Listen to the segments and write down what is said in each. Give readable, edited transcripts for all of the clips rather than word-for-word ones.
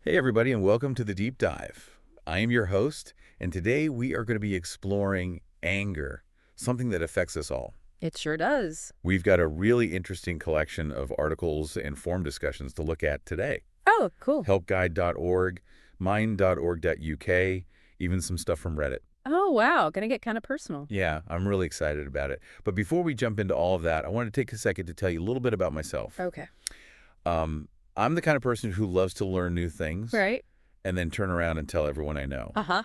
Hey everybody, and welcome to the Deep Dive. I am your host, and today we are going to be exploring anger, something that affects us all. It sure does. We've got a really interesting collection of articles and forum discussions to look at today. Oh, cool. Helpguide.org, mind.org.uk, even some stuff from Reddit. Oh, wow. Gonna get kind of personal. Yeah, I'm really excited about it. But before we jump into all of that, I want to take a second to tell you a little bit about myself. Okay. Um, I'm the kind of person who loves to learn new things Right. and then turn around and tell everyone I know. Uh-huh.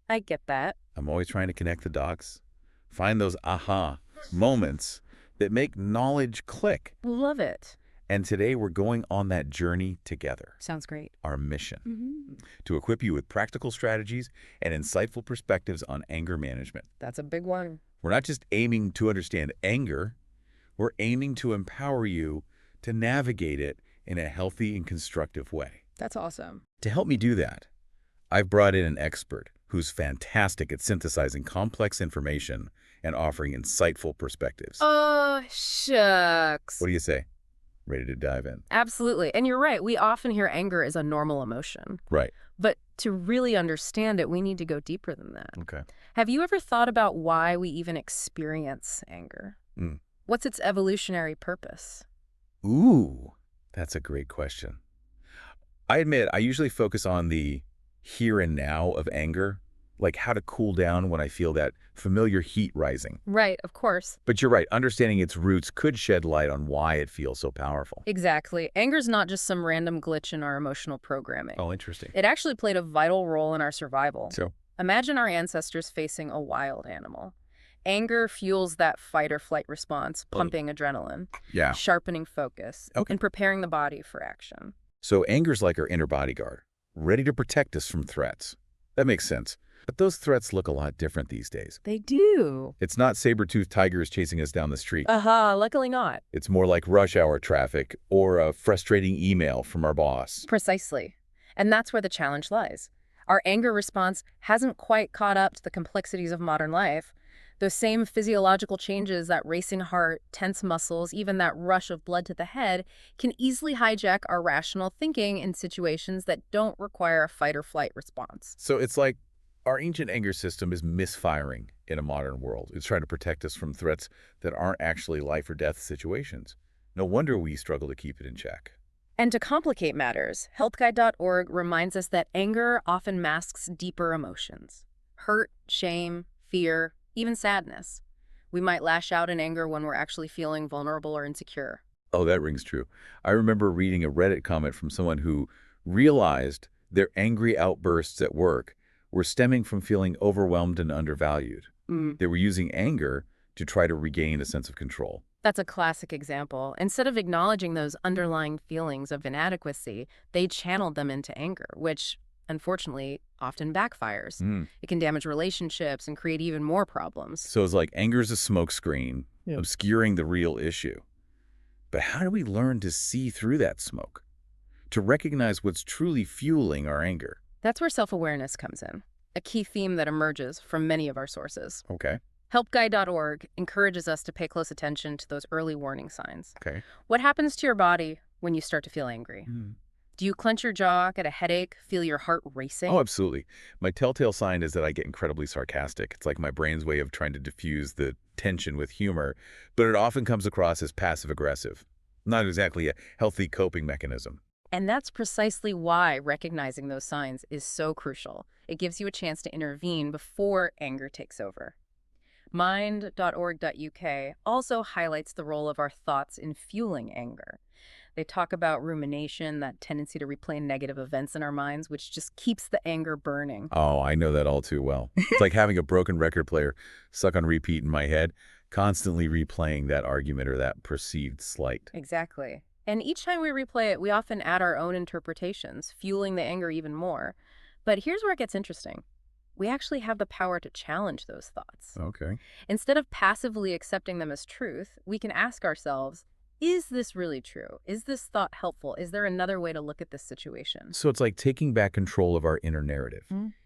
I get that. I'm always trying to connect the dots, find those aha moments that make knowledge click. Love it. And today we're going on that journey together. Sounds great. Our mission, Mm-hmm. to equip you with practical strategies and insightful perspectives on anger management. That's a big one. We're not just aiming to understand anger, we're aiming to empower you to navigate it in a healthy and constructive way. That's awesome. To help me do that, I've brought in an expert who's fantastic at synthesizing complex information and offering insightful perspectives. Oh, shucks. What do you say? Ready to dive in? Absolutely. And you're right. We often hear anger as a normal emotion. Right. But to really understand it, we need to go deeper than that. Okay. Have you ever thought about why we even experience anger? Mm. What's its evolutionary purpose? Ooh, that's a great question. I admit I usually focus on the here and now of anger, like how to cool down when I feel that familiar heat rising. Right, of course. But you're right, understanding its roots could shed light on why it feels so powerful. Exactly. Anger's not just some random glitch in our emotional programming. Oh, interesting. It actually played a vital role in our survival. So, Imagine our ancestors facing a wild animal. Anger fuels that fight or flight response, pumping adrenaline, yeah. sharpening focus, Okay. and preparing the body for action. So anger's like our inner bodyguard, ready to protect us from threats. That makes sense. But those threats look a lot different these days. They do. It's not saber-toothed tigers chasing us down the street. Luckily not. It's more like rush hour traffic or a frustrating email from our boss. Precisely. And that's where the challenge lies. Our anger response hasn't quite caught up to the complexities of modern life. Those same physiological changes, that racing heart, tense muscles, even that rush of blood to the head, can easily hijack our rational thinking in situations that don't require a fight or flight response. So it's like our ancient anger system is misfiring in a modern world. It's trying to protect us from threats that aren't actually life or death situations. No wonder we struggle to keep it in check. And to complicate matters, healthguide.org reminds us that anger often masks deeper emotions. Hurt, shame, fear, even sadness. We might lash out in anger when we're actually feeling vulnerable or insecure. Oh, that rings true. I remember reading a Reddit comment from someone who realized their angry outbursts at work were stemming from feeling overwhelmed and undervalued. They were using anger to try to regain a sense of control. That's a classic example. Instead of acknowledging those underlying feelings of inadequacy, they channeled them into anger, which, unfortunately, often backfires. It can damage relationships and create even more problems. So it's like anger's a smokescreen, obscuring the real issue. But how do we learn to see through that smoke? To recognize what's truly fueling our anger? That's where self-awareness comes in, a key theme that emerges from many of our sources. Okay. Helpguide.org encourages us to pay close attention to those early warning signs. Okay. What happens to your body when you start to feel angry? Do you clench your jaw, get a headache, feel your heart racing? Oh, absolutely. My telltale sign is that I get incredibly sarcastic. It's like my brain's way of trying to diffuse the tension with humor, but it often comes across as passive-aggressive. Not exactly a healthy coping mechanism. And that's precisely why recognizing those signs is so crucial. It gives you a chance to intervene before anger takes over. Mind.org.uk also highlights the role of our thoughts in fueling anger. They talk about rumination, that tendency to replay negative events in our minds, which just keeps the anger burning. Oh, I know that all too well. It's like having a broken record player stuck on repeat in my head, constantly replaying that argument or that perceived slight. Exactly. And each time we replay it, we often add our own interpretations, fueling the anger even more. But here's where it gets interesting. We actually have the power to challenge those thoughts. Okay. Instead of passively accepting them as truth, we can ask ourselves, is this really true? Is this thought helpful? Is there another way to look at this situation? So it's like taking back control of our inner narrative.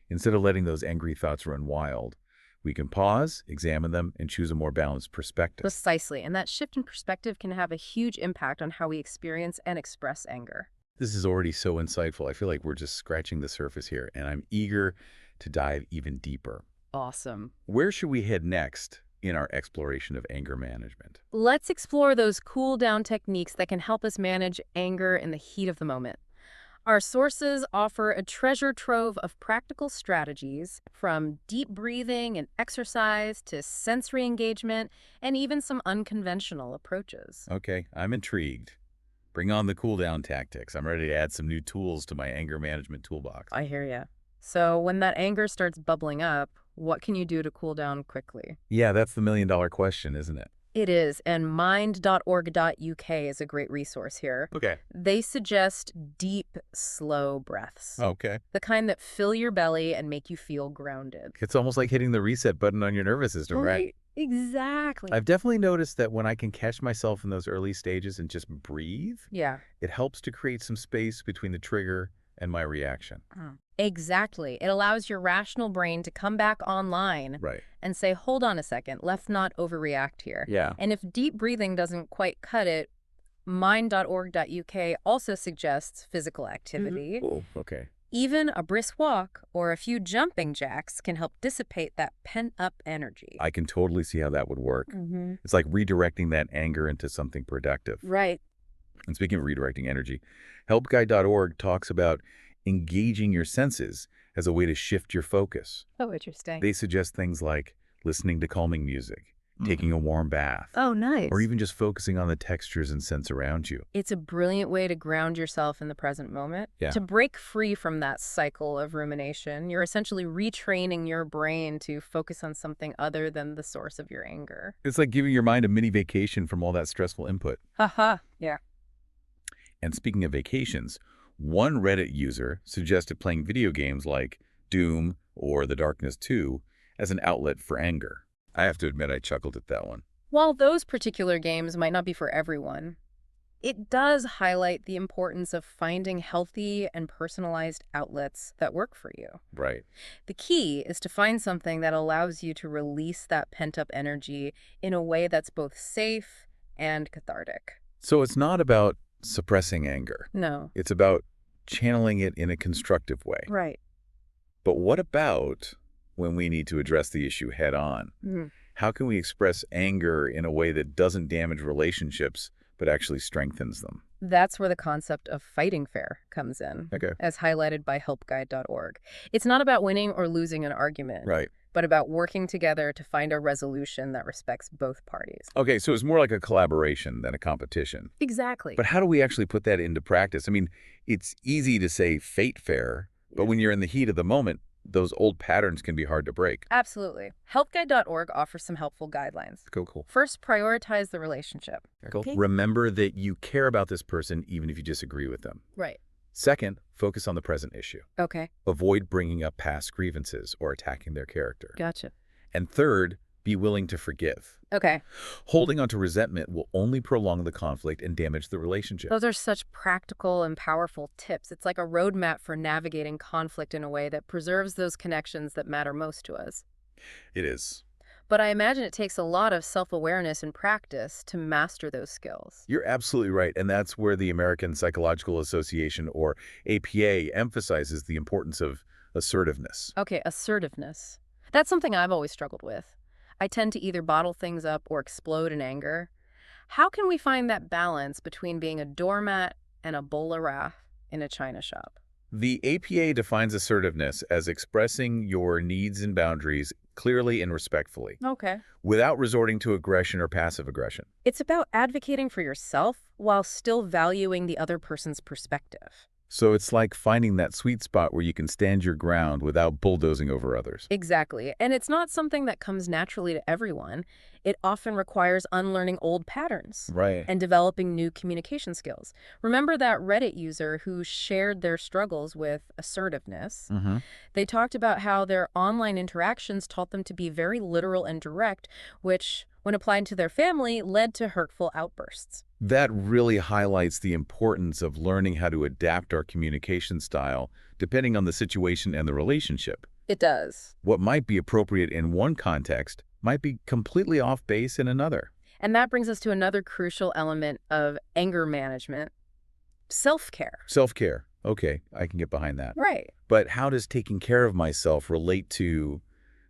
Instead of letting those angry thoughts run wild, we can pause, examine them, and choose a more balanced perspective. Precisely. And that shift in perspective can have a huge impact on how we experience and express anger. This is already so insightful. I feel like we're just scratching the surface here, and I'm eager to dive even deeper. Awesome. Where should we head next in our exploration of anger management? Let's explore those cool down techniques that can help us manage anger in the heat of the moment. Our sources offer a treasure trove of practical strategies, from deep breathing and exercise to sensory engagement, and even some unconventional approaches. Okay, I'm intrigued. Bring on the cool down tactics. I'm ready to add some new tools to my anger management toolbox. I hear ya. So when that anger starts bubbling up, what can you do to cool down quickly? Yeah, that's the million-dollar question, isn't it? It is, and mind.org.uk is a great resource here. Okay. They suggest deep, slow breaths, Okay. the kind that fill your belly and make you feel grounded. It's almost like hitting the reset button on your nervous system, right? Exactly. I've definitely noticed that when I can catch myself in those early stages and just breathe, Yeah. it helps to create some space between the trigger and my reaction. Exactly. It allows your rational brain to come back online Right. and say, hold on a second, let's not overreact here. Yeah. And if deep breathing doesn't quite cut it, mind.org.uk also suggests physical activity. Oh, okay. Even a brisk walk or a few jumping jacks can help dissipate that pent-up energy. I can totally see how that would work. Mm-hmm. It's like redirecting that anger into something productive. Right. And speaking of redirecting energy, helpguide.org talks about engaging your senses as a way to shift your focus. Oh, interesting. They suggest things like listening to calming music, taking a warm bath, Oh, nice. or even just focusing on the textures and scents around you. It's a brilliant way to ground yourself in the present moment. Yeah. To break free from that cycle of rumination, you're essentially retraining your brain to focus on something other than the source of your anger. It's like giving your mind a mini vacation from all that stressful input. Haha. Yeah. And speaking of vacations, one Reddit user suggested playing video games like Doom or The Darkness 2 as an outlet for anger. I have to admit I chuckled at that one. While those particular games might not be for everyone, it does highlight the importance of finding healthy and personalized outlets that work for you. Right. The key is to find something that allows you to release that pent-up energy in a way that's both safe and cathartic. So it's not about suppressing anger. No. It's about channeling it in a constructive way. Right. But what about when we need to address the issue head on? How can we express anger in a way that doesn't damage relationships, but actually strengthens them? That's where the concept of fighting fair comes in, Okay. as highlighted by helpguide.org. It's not about winning or losing an argument, Right. but about working together to find a resolution that respects both parties. Okay, so it's more like a collaboration than a competition. Exactly. But how do we actually put that into practice? I mean, it's easy to say fate fair, but when you're in the heat of the moment, those old patterns can be hard to break. Absolutely. Helpguide.org offers some helpful guidelines. Cool. First, prioritize the relationship. Cool. Okay. Remember that you care about this person even if you disagree with them. Right. Second, focus on the present issue. Okay. Avoid bringing up past grievances or attacking their character. Gotcha. And third, be willing to forgive. Okay. Holding on to resentment will only prolong the conflict and damage the relationship. Those are such practical and powerful tips. It's like a roadmap for navigating conflict in a way that preserves those connections that matter most to us. It is. But I imagine it takes a lot of self-awareness and practice to master those skills. You're absolutely right, and that's where the American Psychological Association, or APA, emphasizes the importance of assertiveness. Okay, assertiveness. That's something I've always struggled with. I tend to either bottle things up or explode in anger. How can we find that balance between being a doormat and a bowl of wrath in a china shop? The APA defines assertiveness as expressing your needs and boundaries clearly and respectfully, Okay. without resorting to aggression or passive aggression. It's about advocating for yourself while still valuing the other person's perspective. So it's like finding that sweet spot where you can stand your ground without bulldozing over others. Exactly. And it's not something that comes naturally to everyone. It often requires unlearning old patterns Right. and developing new communication skills. Remember that Reddit user who shared their struggles with assertiveness? They talked about how their online interactions taught them to be very literal and direct, which, when applied to their family, led to hurtful outbursts. That really highlights the importance of learning how to adapt our communication style depending on the situation and the relationship. It does. What might be appropriate in one context might be completely off base in another. And that brings us to another crucial element of anger management: self-care. Self-care. Okay, I can get behind that. Right. But how does taking care of myself relate to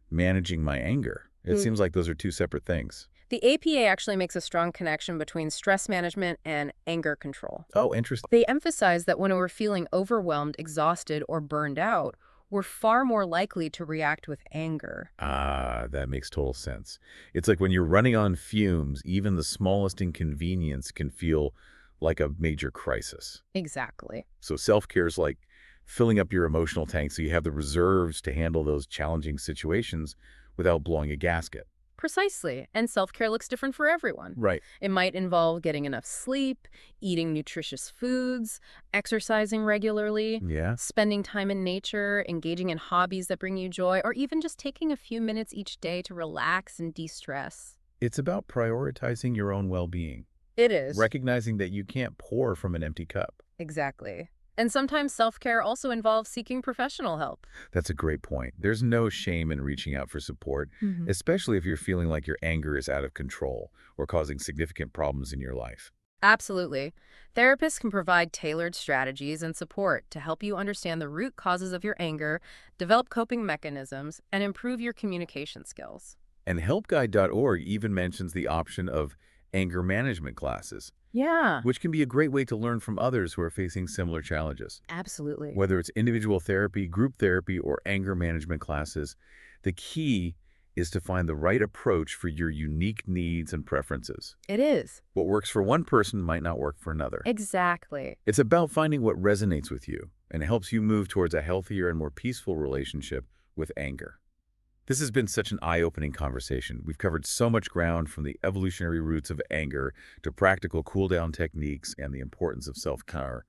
managing my anger? It seems like those are two separate things. The APA actually makes a strong connection between stress management and anger control. Oh, interesting. They emphasize that when we're feeling overwhelmed, exhausted, or burned out, we're far more likely to react with anger. Ah, that makes total sense. It's like when you're running on fumes, even the smallest inconvenience can feel like a major crisis. Exactly. So self-care is like filling up your emotional tank so you have the reserves to handle those challenging situations without blowing a gasket. Precisely. And self-care looks different for everyone. Right. It might involve getting enough sleep, eating nutritious foods, exercising regularly, Yeah. spending time in nature, engaging in hobbies that bring you joy, or even just taking a few minutes each day to relax and de-stress. It's about prioritizing your own well-being, It is. recognizing that you can't pour from an empty cup. Exactly. And sometimes self-care also involves seeking professional help. That's a great point. There's no shame in reaching out for support, Mhm. especially if you're feeling like your anger is out of control or causing significant problems in your life. Absolutely. Therapists can provide tailored strategies and support to help you understand the root causes of your anger, develop coping mechanisms, and improve your communication skills. And helpguide.org even mentions the option of anger management classes, Yeah, which can be a great way to learn from others who are facing similar challenges. absolutely. Whether it's individual therapy, group therapy, or anger management classes, the key is to find the right approach for your unique needs and preferences. It is. What works for one person might not work for another. Exactly. It's about finding what resonates with you and helps you move towards a healthier and more peaceful relationship with anger. This has been such an eye-opening conversation. We've covered so much ground, from the evolutionary roots of anger to practical cool-down techniques and the importance of self-care.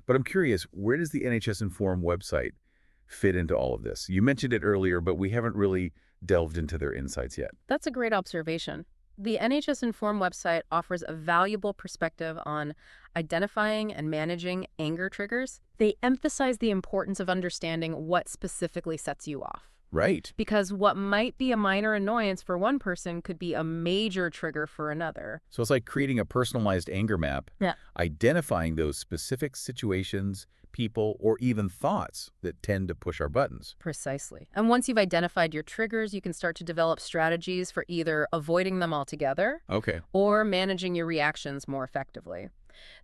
But I'm curious, where does the NHS Inform website fit into all of this? You mentioned it earlier, but we haven't really delved into their insights yet. That's a great observation. The NHS Inform website offers a valuable perspective on identifying and managing anger triggers. They emphasize the importance of understanding what specifically sets you off. Right. Because what might be a minor annoyance for one person could be a major trigger for another. So it's like creating a personalized anger map, Yeah. identifying those specific situations, people, or even thoughts that tend to push our buttons. Precisely. And once you've identified your triggers, you can start to develop strategies for either avoiding them altogether Okay. or managing your reactions more effectively.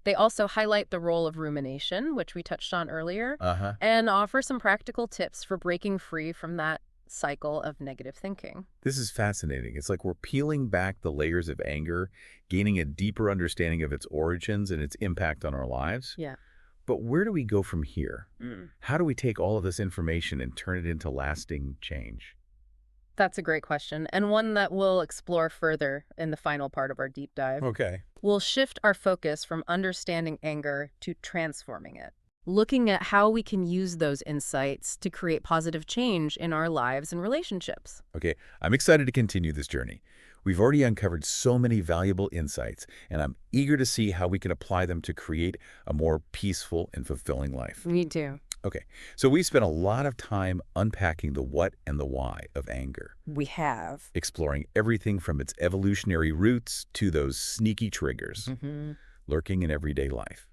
They also highlight the role of rumination, which we touched on earlier, Uh-huh. and offer some practical tips for breaking free from that cycle of negative thinking. This is fascinating. It's like we're peeling back the layers of anger, gaining a deeper understanding of its origins and its impact on our lives. Yeah. But where do we go from here? Mm. How do we take all of this information and turn it into lasting change? That's a great question, and one that we'll explore further in the final part of our deep dive. Okay. We'll shift our focus from understanding anger to transforming it, looking at how we can use those insights to create positive change in our lives and relationships. Okay, I'm excited to continue this journey. We've already uncovered so many valuable insights, and I'm eager to see how we can apply them to create a more peaceful and fulfilling life. Me too. Okay, so we spent a lot of time unpacking the what and the why of anger, We have. exploring everything from its evolutionary roots to those sneaky triggers lurking in everyday life.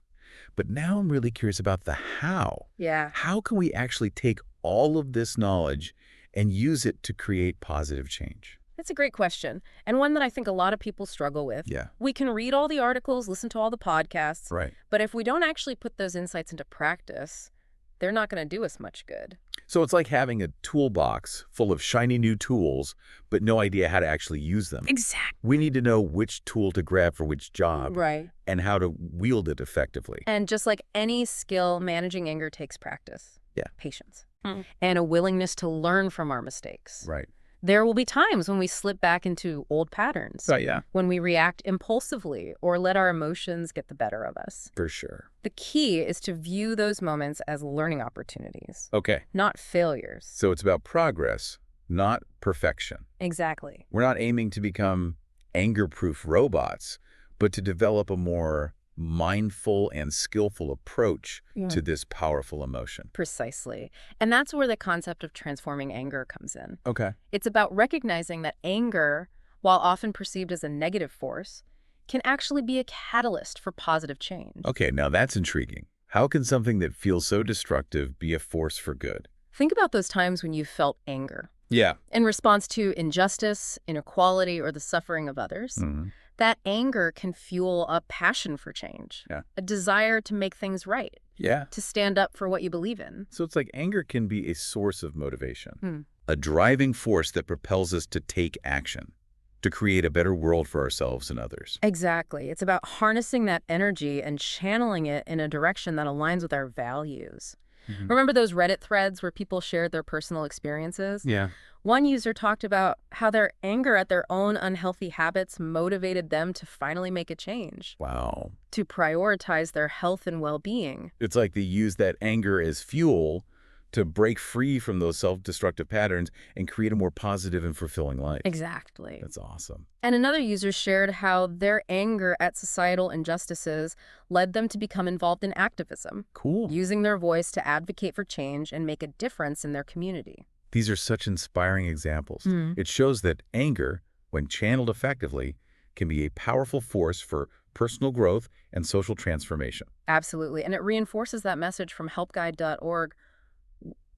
But now I'm really curious about the how. Yeah. How can we actually take all of this knowledge and use it to create positive change? That's a great question, and one that I think a lot of people struggle with. Yeah, We can read all the articles, listen to all the podcasts, right. but if we don't actually put those insights into practice, they're not going to do us much good. So it's like having a toolbox full of shiny new tools, but no idea how to actually use them. Exactly. We need to know which tool to grab for which job Right. and how to wield it effectively. And just like any skill, managing anger takes practice. Yeah. Patience. And a willingness to learn from our mistakes. Right. There will be times when we slip back into old patterns, Yeah. when we react impulsively or let our emotions get the better of us. For sure. The key is to view those moments as learning opportunities, Okay. not failures. So it's about progress, not perfection. Exactly. We're not aiming to become anger-proof robots, but to develop a more mindful and skillful approach to this powerful emotion. Precisely. And that's where the concept of transforming anger comes in. Okay. It's about recognizing that anger, while often perceived as a negative force, can actually be a catalyst for positive change. Okay, now that's intriguing. How can something that feels so destructive be a force for good? Think about those times when you felt anger Yeah. in response to injustice, inequality, or the suffering of others. Hmm. That anger can fuel a passion for change, Yeah. a desire to make things right, Yeah. to stand up for what you believe in. So it's like anger can be a source of motivation, Hmm. a driving force that propels us to take action, to create a better world for ourselves and others. Exactly. It's about harnessing that energy and channeling it in a direction that aligns with our values. Mhm. Remember those Reddit threads where people shared their personal experiences? Yeah. One user talked about how their anger at their own unhealthy habits motivated them to finally make a change, Wow. to prioritize their health and well-being. It's like they use that anger as fuel to break free from those self-destructive patterns and create a more positive and fulfilling life. Exactly. That's awesome. And another user shared how their anger at societal injustices led them to become involved in activism, Cool. using their voice to advocate for change and make a difference in their community. These are such inspiring examples. Mm. It shows that anger, when channeled effectively, can be a powerful force for personal growth and social transformation. Absolutely. And it reinforces that message from helpguide.org.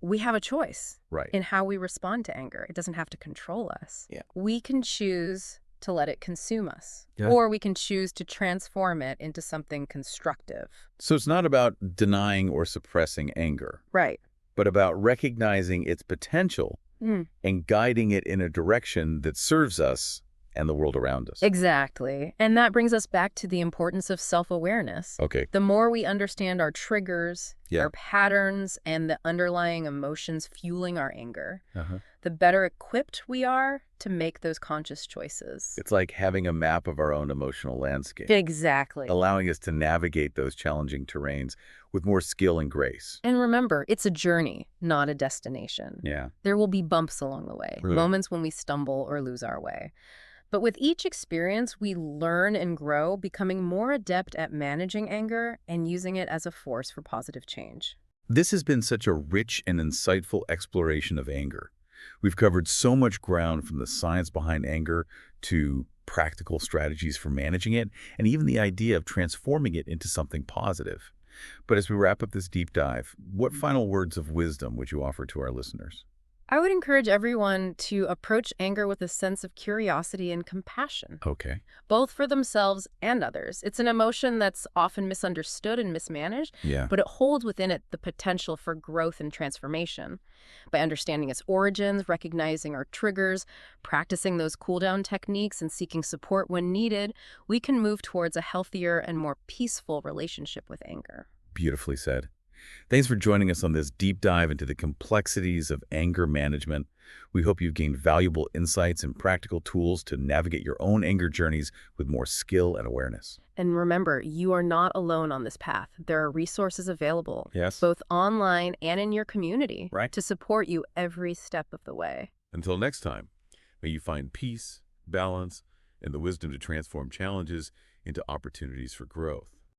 We have a choice Right. in how we respond to anger. It doesn't have to control us. Yeah. We can choose to let it consume us, Yeah. or we can choose to transform it into something constructive. So it's not about denying or suppressing anger, Right. but about recognizing its potential Mm. and guiding it in a direction that serves us and the world around us. Exactly. And that brings us back to the importance of self-awareness. Okay. The more we understand our triggers, Yeah. our patterns, and the underlying emotions fueling our anger, Uh-huh. the better equipped we are to make those conscious choices. It's like having a map of our own emotional landscape, Exactly. allowing us to navigate those challenging terrains with more skill and grace. And remember, it's a journey, not a destination. Yeah. There will be bumps along the way, Really? moments when we stumble or lose our way. But with each experience, we learn and grow, becoming more adept at managing anger and using it as a force for positive change. This has been such a rich and insightful exploration of anger. We've covered so much ground, from the science behind anger to practical strategies for managing it, and even the idea of transforming it into something positive. But as we wrap up this deep dive, what final words of wisdom would you offer to our listeners? I would encourage everyone to approach anger with a sense of curiosity and compassion, Okay. both for themselves and others. It's an emotion that's often misunderstood and mismanaged, Yeah. but it holds within it the potential for growth and transformation. By understanding its origins, recognizing our triggers, practicing those cool-down techniques, and seeking support when needed, we can move towards a healthier and more peaceful relationship with anger. Beautifully said. Thanks for joining us on this deep dive into the complexities of anger management. We hope you've gained valuable insights and practical tools to navigate your own anger journeys with more skill and awareness. And remember, you are not alone on this path. There are resources available, Yes. both online and in your community, Right. to support you every step of the way. Until next time, may you find peace, balance, and the wisdom to transform challenges into opportunities for growth.